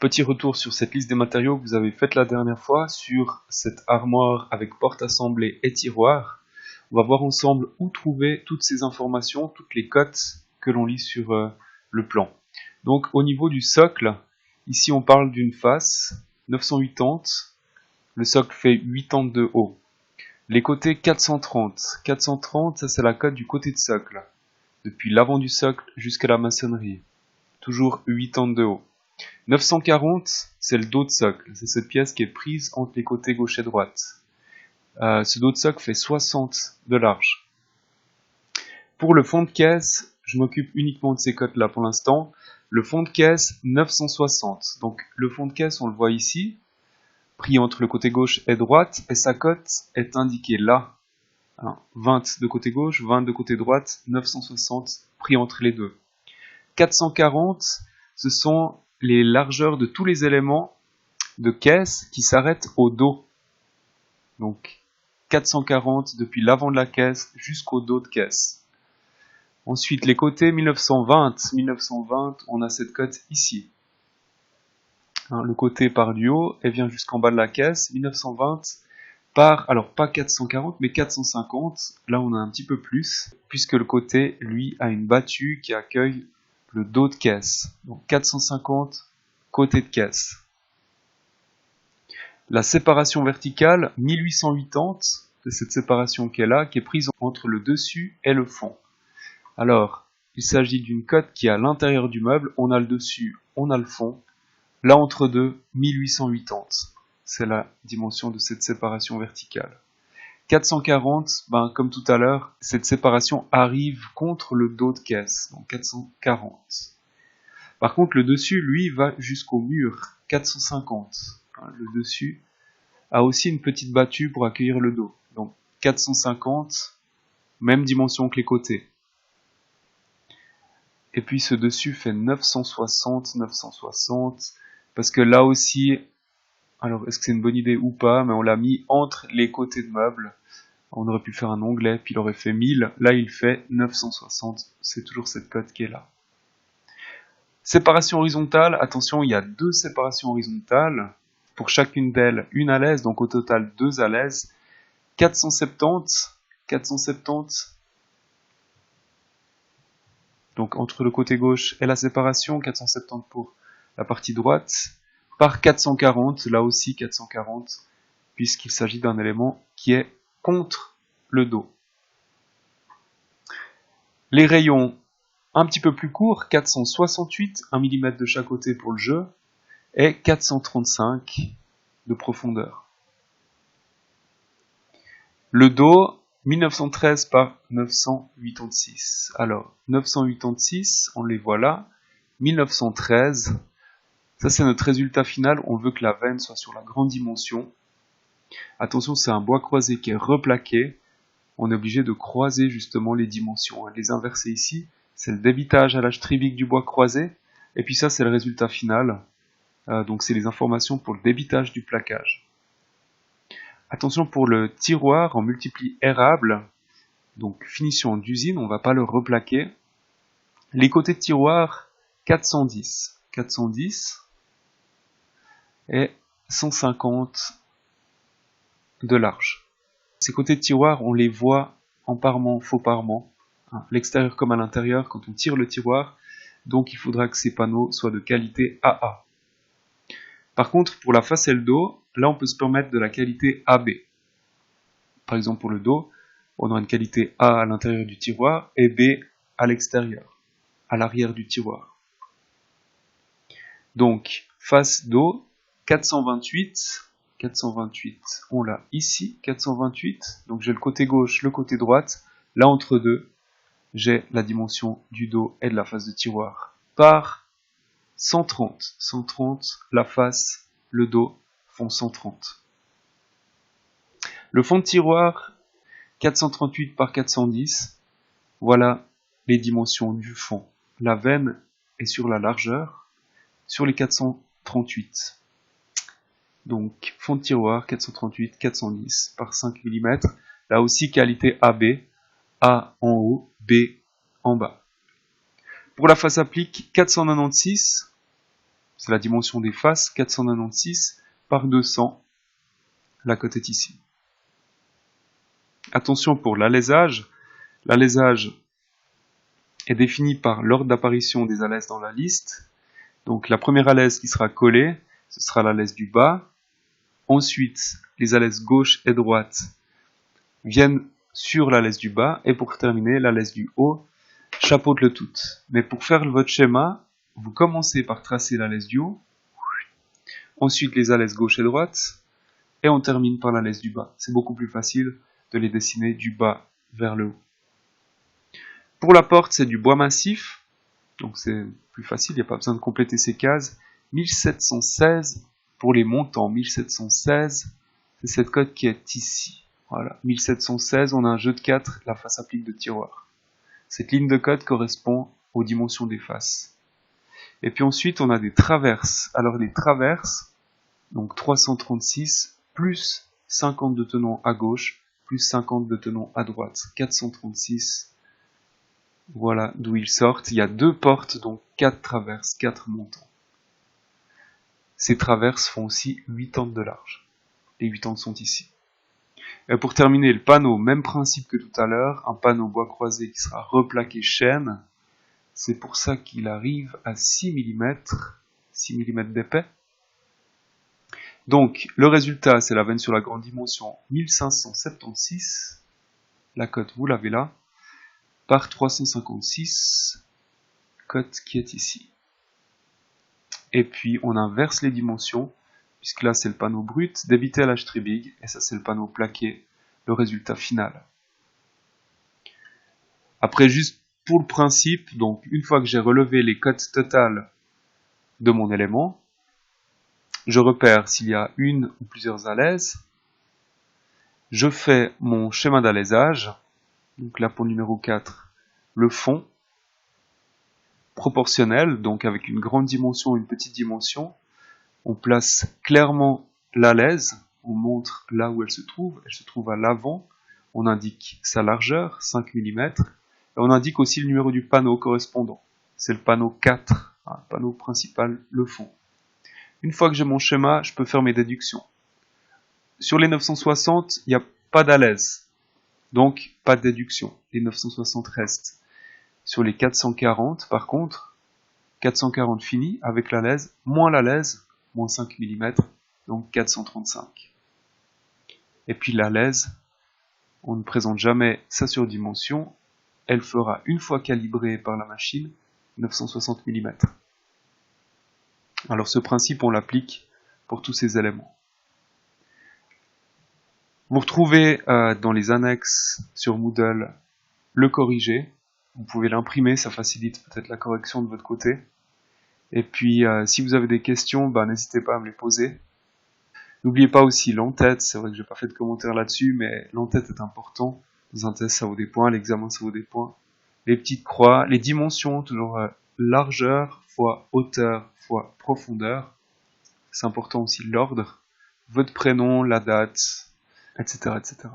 Petit retour sur cette liste des matériaux que vous avez faite la dernière fois sur cette armoire avec porte assemblée et tiroir. On va voir ensemble où trouver toutes ces informations, toutes les cotes que l'on lit sur le plan. Donc au niveau du socle, ici on parle d'une face, 980, le socle fait 80 de haut. Les côtés 430, 430 ça c'est la cote du côté de socle, depuis l'avant du socle jusqu'à la maçonnerie, toujours 80 de haut. 940, c'est le dos de socle, c'est cette pièce qui est prise entre les côtés gauche et droite. Ce dos de socle fait 60 de large. Pour le fond de caisse, je m'occupe uniquement de ces cotes-là pour l'instant. Le fond de caisse, 960. Donc le fond de caisse, on le voit ici, pris entre le côté gauche et droite, et sa cote est indiquée là. Alors, 20 de côté gauche, 20 de côté droite, 960 pris entre les deux. 440, ce sont les largeurs de tous les éléments de caisse qui s'arrêtent au dos. Donc 440 depuis l'avant de la caisse jusqu'au dos de caisse. Ensuite les côtés 1920, 1920 on a cette cote ici. Le côté part du haut et vient jusqu'en bas de la caisse. 1920 part, alors pas 440 mais 450, là on a un petit peu plus, puisque le côté lui a une battue qui accueille le dos de caisse. Donc 450 côté de caisse. La séparation verticale, 1880, c'est cette séparation qui est là, qui est prise entre le dessus et le fond. Alors, il s'agit d'une cote qui est à l'intérieur du meuble, on a le dessus, on a le fond. Là entre deux, 1880, c'est la dimension de cette séparation verticale. 440, comme tout à l'heure, cette séparation arrive contre le dos de caisse, donc 440. Par contre, le dessus, lui, va jusqu'au mur, 450. Le dessus a aussi une petite battue pour accueillir le dos. Donc 450, même dimension que les côtés. Et puis ce dessus fait 960, 960, parce que là aussi, alors est-ce que c'est une bonne idée ou pas, mais on l'a mis entre les côtés de meubles. On aurait pu faire un onglet, puis il aurait fait 1000. Là, il fait 960. C'est toujours cette cote qui est là. Séparation horizontale, attention, il y a deux séparations horizontales. Pour chacune d'elles, une à l'aise, donc au total 2 à l'aise. 470, 470. Donc entre le côté gauche et la séparation, 470 pour la partie droite. Par 440, là aussi 440, puisqu'il s'agit d'un élément qui est contre le dos. Les rayons un petit peu plus courts, 468, 1 mm de chaque côté pour le jeu, et 435 de profondeur. Le dos, 1913 par 986. Alors, 986, on les voit là. 1913, ça c'est notre résultat final. On veut que la veine soit sur la grande dimension. Attention, c'est un bois croisé qui est replaqué. On est obligé de croiser justement les dimensions. Les inverser ici, c'est le débitage à l'âge trivique du bois croisé. Et puis ça, c'est le résultat final. Donc c'est les informations pour le débitage du plaquage. Attention pour le tiroir en multipli érable. Donc finition d'usine, on ne va pas le replaquer. Les côtés de tiroir, 410. 410 et 150 de large. Ces côtés de tiroir, on les voit en parement, faux parement, l'extérieur comme à l'intérieur quand on tire le tiroir, donc il faudra que ces panneaux soient de qualité AA. Par contre, pour la face et le dos, là on peut se permettre de la qualité AB. Par exemple pour le dos, on aura une qualité A à l'intérieur du tiroir et B à l'extérieur, à l'arrière du tiroir. Donc, face dos, 428, 428, on l'a ici, 428, donc j'ai le côté gauche, le côté droite, là entre deux, j'ai la dimension du dos et de la face de tiroir, par 130, 130, la face, le dos font 130. Le fond de tiroir, 438 par 410, voilà les dimensions du fond. La veine est sur la largeur, sur les 438. Donc, fond de tiroir, 438, 410 par 5 mm. Là aussi, qualité AB, A en haut, B en bas. Pour la face applique, 496, c'est la dimension des faces, 496 par 200. La cote est ici. Attention pour l'alésage. L'alésage est défini par l'ordre d'apparition des alèses dans la liste. Donc la première alèse qui sera collée, ce sera l'alèse du bas. Ensuite, les alèses gauche et droite viennent sur l'alèse du bas. Et pour terminer, l'alèse du haut chapeaute le tout. Mais pour faire votre schéma, vous commencez par tracer l'alèse du haut, ensuite les alèses gauche et droite, et on termine par l'alèse du bas. C'est beaucoup plus facile de les dessiner du bas vers le haut. Pour la porte, c'est du bois massif, donc c'est plus facile, il n'y a pas besoin de compléter ces cases. 1716 pour les montants, 1716, c'est cette cote qui est ici. Voilà, 1716, on a un jeu de 4, la face applique de tiroir. Cette ligne de code correspond aux dimensions des faces. Et puis ensuite, on a des traverses. Alors les traverses, donc 336 plus 50 de tenons à gauche, plus 50 de tenons à droite, 436. Voilà d'où ils sortent. Il y a 2 portes, donc 4 traverses, 4 montants. Ces traverses font aussi 8 angles de large. Les 8 angles sont ici. Et pour terminer, le panneau, même principe que tout à l'heure, un panneau bois croisé qui sera replaqué chaîne. C'est pour ça qu'il arrive à 6 mm d'épais. Donc, le résultat, c'est la veine sur la grande dimension 1576. La cote, vous l'avez là. Par 356, cote qui est ici. Et puis, on inverse les dimensions, puisque là, c'est le panneau brut, débité à l'âge très big, et ça, c'est le panneau plaqué, le résultat final. Après, juste pour le principe, donc une fois que j'ai relevé les cotes totales de mon élément, je repère s'il y a une ou plusieurs alèses, je fais mon schéma d'alésage, donc là pour le numéro 4, le fond, proportionnel, donc avec une grande dimension et une petite dimension, on place clairement l'alèse, on montre là où elle se trouve à l'avant, on indique sa largeur, 5 mm, et on indique aussi le numéro du panneau correspondant, c'est le panneau 4, le panneau principal, le fond. Une fois que j'ai mon schéma, je peux faire mes déductions. Sur les 960, il n'y a pas d'alèse, donc pas de déduction, les 960 restent. Sur les 440, par contre, 440 fini avec l'alèse, moins 5 mm, donc 435. Et puis l'alèse, on ne présente jamais sa surdimension, elle fera, une fois calibrée par la machine, 960 mm. Alors ce principe, on l'applique pour tous ces éléments. Vous retrouvez dans les annexes sur Moodle le corrigé. Vous pouvez l'imprimer, ça facilite peut-être la correction de votre côté. Et puis, si vous avez des questions, n'hésitez pas à me les poser. N'oubliez pas aussi l'en-tête, c'est vrai que j'ai pas fait de commentaire là-dessus, mais l'en-tête est important. Dans un test, ça vaut des points, l'examen, ça vaut des points. Les petites croix, les dimensions, toujours largeur fois hauteur fois profondeur. C'est important aussi l'ordre, votre prénom, la date, etc., etc.